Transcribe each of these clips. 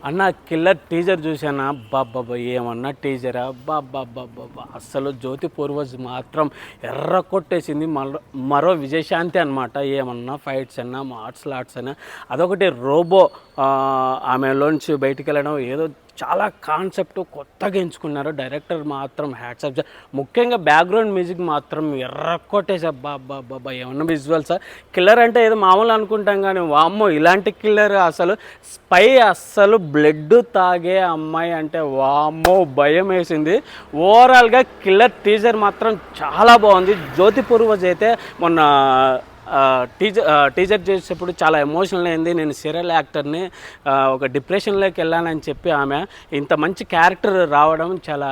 అన్న killer teaser చూసానా బాబ్బా ఏమన్నా టీజరా బాబ్బా అస్సలు జ్యోతి పూర్వజ్ మాత్రం ఎర్ర కొట్టేసింది. మరో విజయశాంతి అనమాట. ఏమన్నా ఫైట్స్ అన్నా మార్షల్ ఆర్ట్స్ అయినా అదొకటి రోబో ఆమెలోంచి బయటికి వెళ్ళడం ఏదో చాలా కాన్సెప్ట్ కొత్తగా ఎంచుకున్నారు. డైరెక్టర్ మాత్రం హ్యాట్సాప్. ముఖ్యంగా బ్యాక్గ్రౌండ్ మ్యూజిక్ మాత్రం ఎర్రకొట్టేసా. బాబా ఏమన్నా విజువల్సా. కిల్లర్ అంటే ఏదో మామూలు అనుకుంటాం కానీ వామ్మో ఇలాంటి కిల్లర్ అసలు స్పై అస్సలు బ్లడ్ తాగే అమ్మాయి అంటే వామ్మో భయం వేసింది. ఓవరాల్గా కిల్లర్ టీజర్ మాత్రం చాలా బాగుంది. జ్యోతి పూర్వజ్ అయితే మొన్న టీజర్ చేసేటప్పుడు చాలా ఎమోషనల్ అయింది. నేను సీరియల్ యాక్టర్ని, ఒక డిప్రెషన్లోకి వెళ్ళానని చెప్పి ఆమె ఇంత మంచి క్యారెక్టర్ రావడం చాలా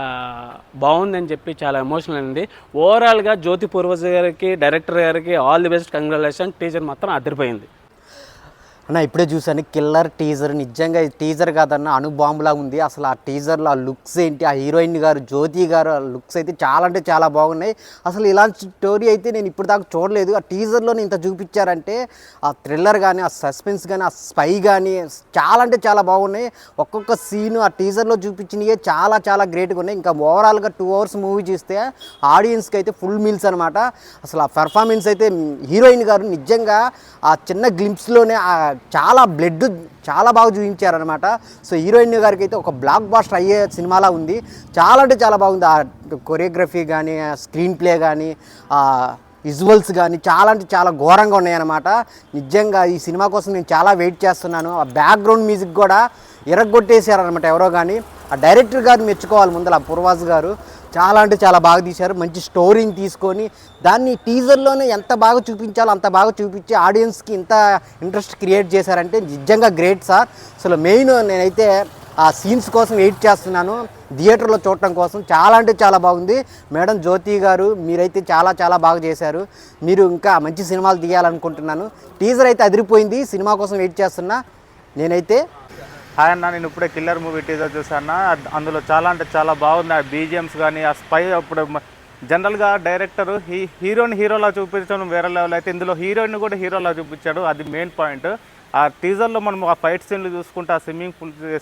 బాగుందని చెప్పి చాలా ఎమోషనల్ అయింది. ఓవరాల్గా జ్యోతి పూర్వజ్ గారికి, డైరెక్టర్ గారికి all the best, congratulation. Teaser మాత్రం అదిరిపోయింది అన్న. ఇప్పుడే చూసాను కిల్లర్ టీజర్. నిజంగా టీజర్ కాదన్న అణుబాంబులా ఉంది. అసలు ఆ టీజర్లో ఆ లుక్స్ ఏంటి, ఆ హీరోయిన్ గారు జ్యోతి గారు ఆ లుక్స్ అయితే చాలా అంటే చాలా బాగున్నాయి. అసలు ఇలాంటి స్టోరీ అయితే నేను ఇప్పుడు దాకా చూడలేదు. ఆ టీజర్లో ఇంత చూపించారంటే ఆ థ్రిల్లర్ కానీ, ఆ సస్పెన్స్ కానీ, ఆ స్పై కానీ చాలా అంటే చాలా బాగున్నాయి. ఒక్కొక్క సీను ఆ టీజర్లో చూపించినవి చాలా చాలా గ్రేట్గా ఉన్నాయి. ఇంకా ఓవరాల్గా 2 hours మూవీ చూస్తే ఆడియన్స్కి అయితే ఫుల్ మీల్స్ అనమాట. అసలు ఆ పెర్ఫార్మెన్స్ అయితే హీరోయిన్ గారు నిజంగా ఆ చిన్న గ్లింప్స్లోనే చాలా బ్లడ్ చాలా బాగా చూపించారనమాట. సో హీరోయిన్ గారికి అయితే ఒక బ్లాక్ బాస్టర్ అయ్యే సినిమాలా ఉంది. చాలా అంటే చాలా బాగుంది. ఆ కొరియోగ్రఫీ కానీ, ఆ స్క్రీన్ ప్లే కానీ, ఆ విజువల్స్ కానీ చాలా అంటే చాలా ఘోరంగా ఉన్నాయన్నమాట. నిజంగా ఈ సినిమా కోసం నేను చాలా వెయిట్ చేస్తున్నాను. ఆ బ్యాక్గ్రౌండ్ మ్యూజిక్ కూడా ఎరగొట్టేశారనమాట ఎవరో కానీ. ఆ డైరెక్టర్ గారు మెచ్చుకోవాలి ముందర, పూర్వజ్ గారు చాలా అంటే చాలా బాగా తీశారు. మంచి స్టోరీని తీసుకొని దాన్ని టీజర్లోనే ఎంత బాగా చూపించాలో అంత బాగా చూపించి ఆడియన్స్కి ఇంత ఇంట్రెస్ట్ క్రియేట్ చేశారంటే నిజంగా గ్రేట్ సార్. అసలు మెయిన్ నేనైతే ఆ సీన్స్ కోసం వెయిట్ చేస్తున్నాను థియేటర్లో చూడటం కోసం. చాలా అంటే చాలా బాగుంది. మేడం జ్యోతి గారు మీరైతే చాలా చాలా బాగా చేశారు. మీరు ఇంకా మంచి సినిమాలు తీయాలనుకుంటున్నాను. టీజర్ అయితే అదిరిపోయింది. సినిమా కోసం వెయిట్ చేస్తున్నా నేనైతే. హాయ్ అన్న, నేను ఇప్పుడే కిల్లర్ మూవీ టీజర్ చూసాను. అందులో చాలా అంటే చాలా బాగుంది. ఆ బీజిఎమ్స్ కానీ, ఆ స్పై అప్పుడు జనరల్గా డైరెక్టర్ హీరోని హీరోలా చూపించడం వేరే లెవెల్ అయితే ఇందులో హీరోయిన్ కూడా హీరోలా చూపించాడు. అది మెయిన్ పాయింట్. ఆ టీజర్లో మనం ఆ ఫైట్ సీన్లు చూసుకుంటే ఆ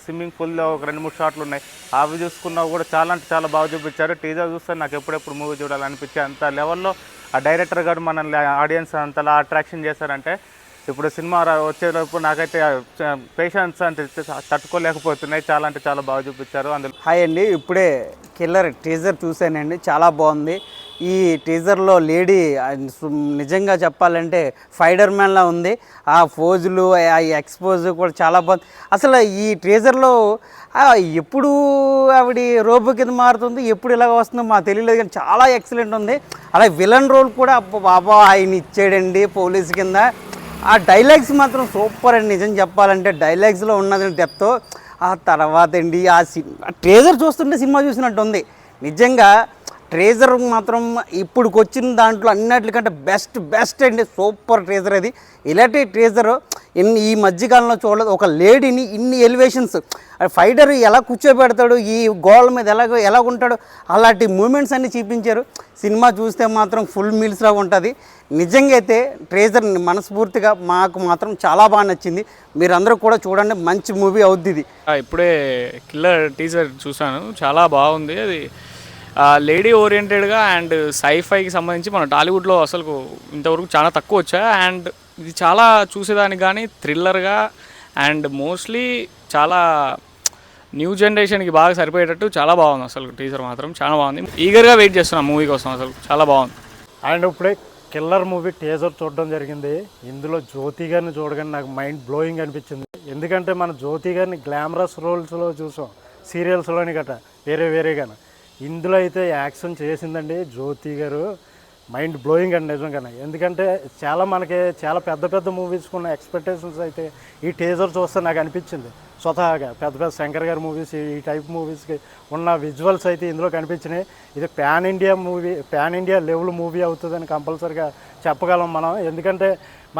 స్విమ్మింగ్ పూల్లో ఒక 2-3 షాట్లు ఉన్నాయి. అవి చూసుకున్నా కూడా చాలా అంటే చాలా బాగా చూపించారు. టీజర్ చూస్తే నాకు ఎప్పుడెప్పుడు మూవీ చూడాలనిపించే అంత లెవెల్లో ఆ డైరెక్టర్ గారు మనల్ని ఆడియన్స్ అంతలా అట్రాక్షన్ చేశారంటే ఇప్పుడు సినిమా వచ్చేటప్పుడు నాకైతే పేషెన్స్ అంటే తట్టుకోలేకపోతున్నాయి. చాలా అంటే చాలా బాగా చూపించారు. అందులో హాయ్ అండి, ఇప్పుడే కిల్లర్ టీజర్ చూశానండి. చాలా బాగుంది. ఈ టీజర్లో లేడీ నిజంగా చెప్పాలంటే ఫైడర్ మ్యాన్లా ఉంది. ఆ ఫోజులు, ఆ ఎక్స్పోజ్ కూడా చాలా బాగుంది. అసలు ఈ టీజర్లో ఎప్పుడు ఆవిడ రోబో కింద మారుతుంది, ఎప్పుడు ఇలాగ వస్తుందో మాకు తెలియలేదు కానీ చాలా ఎక్సలెంట్ ఉంది. అలాగే విలన్ రోల్ కూడా బాబా ఆయన ఇచ్చాడండి పోలీస్ కింద. ఆ డైలాగ్స్ మాత్రం సూపర్ అండి. నిజం చెప్పాలంటే డైలాగ్స్లో ఉన్నది డెప్త్. ఆ తర్వాత అండి ఆ ట్రేజర్ చూస్తుంటే సినిమా చూసినట్టు ఉంది. నిజంగా ట్రేజర్ మాత్రం ఇప్పుడుకి వచ్చిన దాంట్లో అన్నిటికంటే బెస్ట్ అండి. సూపర్ ట్రేజర్ అది. ఇలాంటి ట్రేజర్ ఈ మధ్యకాలంలో చూడలేదు. ఒక లేడీని ఇన్ని ఎలివేషన్స్, ఫైటర్ ఎలా కూర్చోబెడతాడు, ఈ గోళ్ళ మీద ఎలాగుంటాడు, అలాంటి మూమెంట్స్ అన్నీ చూపించారు. సినిమా చూస్తే మాత్రం ఫుల్ మీల్స్లా ఉంటుంది. నిజంగా అయితే ట్రేజర్ మనస్ఫూర్తిగా మాకు మాత్రం చాలా బాగా నచ్చింది. మీరందరూ కూడా చూడండి, మంచి మూవీ అవుద్ది ఇది. ఇప్పుడే కిల్లర్ టీజర్ చూసాను, చాలా బాగుంది. అది లేడీ ఓరియంటెడ్గా అండ్ సైఫైకి సంబంధించి మన టాలీవుడ్లో అసలు ఇంతవరకు చాలా తక్కువ వచ్చాయి. అండ్ ఇది చాలా చూసేదానికి కానీ థ్రిల్లర్గా అండ్ మోస్ట్లీ చాలా న్యూ జనరేషన్కి బాగా సరిపోయేటట్టు చాలా బాగుంది. అసలు టీజర్ మాత్రం చాలా బాగుంది. ఈగర్గా వెయిట్ చేస్తున్నాం మూవీ కోసం. అసలు చాలా బాగుంది. అండ్ ఇప్పుడే కిల్లర్ మూవీ టీజర్ చూడడం జరిగింది. ఇందులో జ్యోతి గారిని చూడగానే నాకు మైండ్ బ్లోయింగ్ అనిపించింది. ఎందుకంటే మన జ్యోతి గారిని గ్లామరస్ రోల్స్లో చూసాం, సీరియల్స్లోని గట్రా వేరేగానే. ఇందులో అయితే యాక్షన్ చేసిందండి జ్యోతి గారు. మైండ్ బ్లోయింగ్ అండి నిజంగానే. ఎందుకంటే మనకి చాలా పెద్ద మూవీస్కున్న ఎక్స్పెక్టేషన్స్ అయితే ఈ టీజర్ చూస్తే నాకు అనిపించింది. స్వతహాగా పెద్ద శంకర్ గారి మూవీస్, ఈ టైప్ మూవీస్కి ఉన్న విజువల్స్ అయితే ఇందులో కనిపించినాయి. ఇది పాన్ ఇండియా లెవెల్ మూవీ అవుతుందని కంపల్సరీగా చెప్పగలం మనం. ఎందుకంటే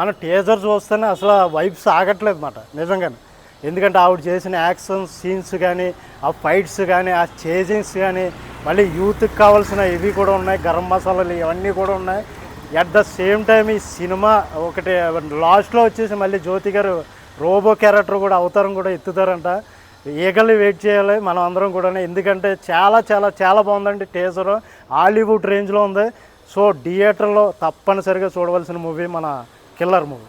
మనం టీజర్ చూస్తేనే అసలు వైబ్స్ ఆగట్లేదు అన్నమాట నిజంగానే. ఎందుకంటే ఆవిడ చేసిన యాక్షన్ సీన్స్ కానీ, ఆ ఫైట్స్ కానీ, ఆ చేజింగ్స్ కానీ, మళ్ళీ యూత్కి కావాల్సిన ఇవి కూడా ఉన్నాయి, గరం మసాలాలు ఇవన్నీ కూడా ఉన్నాయి. ఎట్ ద సేమ్ టైం ఈ సినిమా ఒకటి లాస్ట్లో వచ్చేసి మళ్ళీ జ్యోతి గారు రోబో క్యారెక్టర్ కూడా అవతారం కూడా ఎత్తుతారంట. ఈగల్ని వెయిట్ చేయాలి మనం అందరం కూడా, ఎందుకంటే చాలా చాలా చాలా బాగుందండి టీజర్. హాలీవుడ్ రేంజ్లో ఉంది. సో థియేటర్లో తప్పనిసరిగా చూడవలసిన మూవీ మన కిల్లర్ మూవీ.